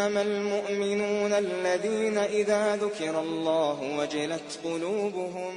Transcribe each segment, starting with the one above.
إنما المؤمنون الذين إذا ذكر الله وجلت قلوبهم.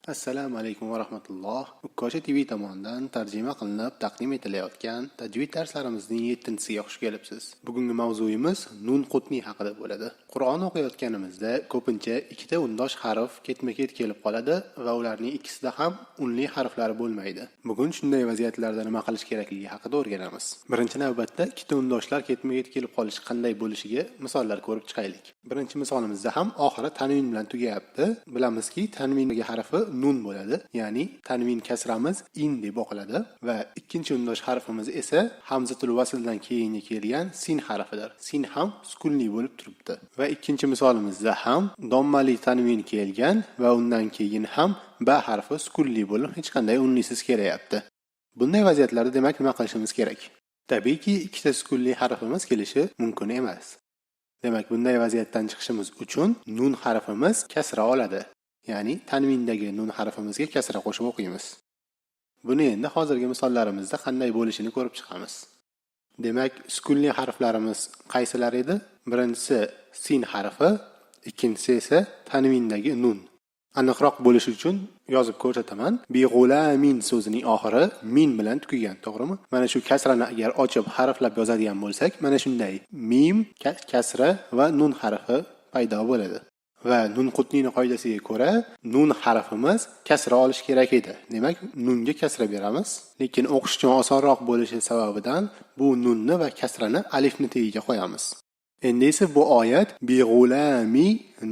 Assalomu alaykum va rahmatulloh. Ukkocha TV tomonidan tarjima qilinib taqdim etilayotgan tajvid darslarimizning 7-siga xush kelibsiz. Bugungi mavzuyimiz nun qutni haqida bo'ladi. Qur'on o'qiyotganimizda ko'pincha ikkita undosh harf ketma-ket kelib qoladi va ularning ikkisida ham unli harflar bo'lmaydi. Bugun shunday vaziyatlarda nima qilish kerakligi haqida o'rganamiz. Birinchi navbatda ikkita undoshlar ketma-ket kelib qolishi qanday bo'lishiga misollar ko'rib chiqaylik. Birinchi misolimizda ham oxiri tanvin bilan tugayapti. Bilamizki, tanvindagi harfi nun bo'ladi, ya'ni tanvin kasramiz in deb o'qiladi va ikkinchi undosh harfimiz esa hamzatul vasldan keyingi kelgan sin harfidir. Sin ham sukunli bo'lib turibdi. Va ikkinchi misolimizda ham dommali tanvin kelgan va undan keyin ham ba harfi sukunli bo'lib hech qanday unlisiz kelyapti. Bunday vaziyatlarda demak nima qilishimiz kerak? Tabiiyki, ikkita sukunli harfimiz kelishi mumkin emas. Demak, bunday vaziyatdan chiqishimiz uchun nun harfimiz kasra oladi. Ya'ni tanvindagi nun harfimizga kasra qo'shib o'qiymiz. Buni endi hozirgi misollarimizda qanday bo'lishini ko'rib chiqamiz. Demak, sukunli harflarimiz qaysilar edi? Birinchisi sin harfi, ikkinchisi esa tanvindagi nun. Aniqroq bo'lish uchun yozib ko'rsataman. Bi-g'ulamin so'zining oxiri min bilan tugagan, to'g'rimi? Mana shu kasrani agar ochib harflab yozadigan bo'lsak, mana shunday mim, kasra va nun harfi paydo bo'ladi. Va nun qutnining qoidasiga ko'ra nun harfimiz kasra olish kerak edi. Demak, nunga kasra beramiz. Lekin o'qish uchun osonroq bo'lishi sababidan bu nunni va kasrani alifni tagiga qo'yamiz. Endi esa bu oyat bi-g'ulami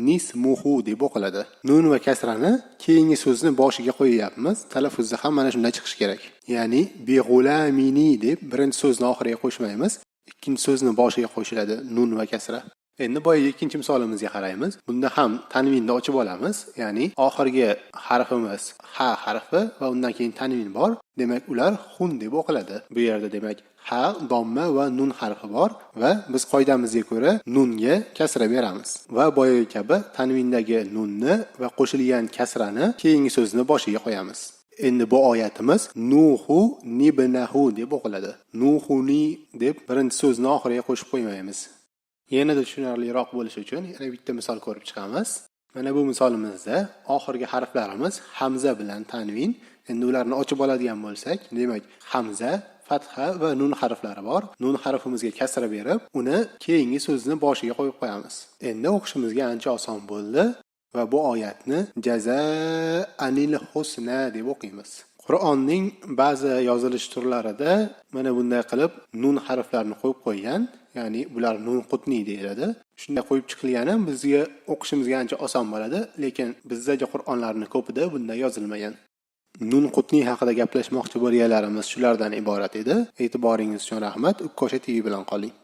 nismuhu deb o'qiladi. Nun va kasrani keyingi so'zni boshiga qo'yapmiz. Talaffuzda ham mana shunday chiqish kerak. Ya'ni bi-g'ulamini deb birinchi so'zni oxiriga qo'shmaymiz, ikkinchi so'zni boshiga qo'shiladi nun va kasra. Endi boyagi ikkinchi misolimizga qaraymiz. Bunda ham tanvinni ochib olamiz, ya'ni oxirgi harfimiz ha harfi va undan keyin tanvin bor. Demak, ular xun deb o'qiladi. Bu yerda demak ha, domma va nun harfi bor va biz qoidamizga ko'ra nunga kasra beramiz. Va boyagi kabi tanvindagi nunni va qo'shilgan kasrani keyingi so'zni boshiga qo'yamiz. Endi bu oyatimiz Nuhu nibnahu deb o'qiladi. Nuhuni deb birinchi so'zni oxiriga qo'shib qo'ymaymiz. Yanada tushunarliroq bo'lishi uchun yana bitta misol ko'rib chiqamiz. Mana bu misolimizda oxirgi harflarimiz hamza bilan tanvin. Endi ularni ochib oladigan bo'lsak, demak hamza, fatha va nun harflari bor. Nun harfimizga kasra berib, uni keyingi so'zni boshiga qo'yib qo'yamiz. Endi o'qishimizga ancha oson bo'ldi va bu oyatni jazaanil husna deb o'qiymiz. Qur'onning ba'zi yozilish turlarida mana bunday qilib nun harflarini qo'yib qo'ygan, ya'ni bular nun qutni deyiladi. Shunday qo'yib chiqilgani bizga o'qishimizga ancha oson bo'ladi, lekin bizdagi Qur'onlarning ko'pida bunday yozilmagan. Nun qutni haqida gaplashmoqchi bo'lganlarimiz shulardan iborat edi. E'tiboringiz uchun rahmat. Ukkocha TV bilan qoling.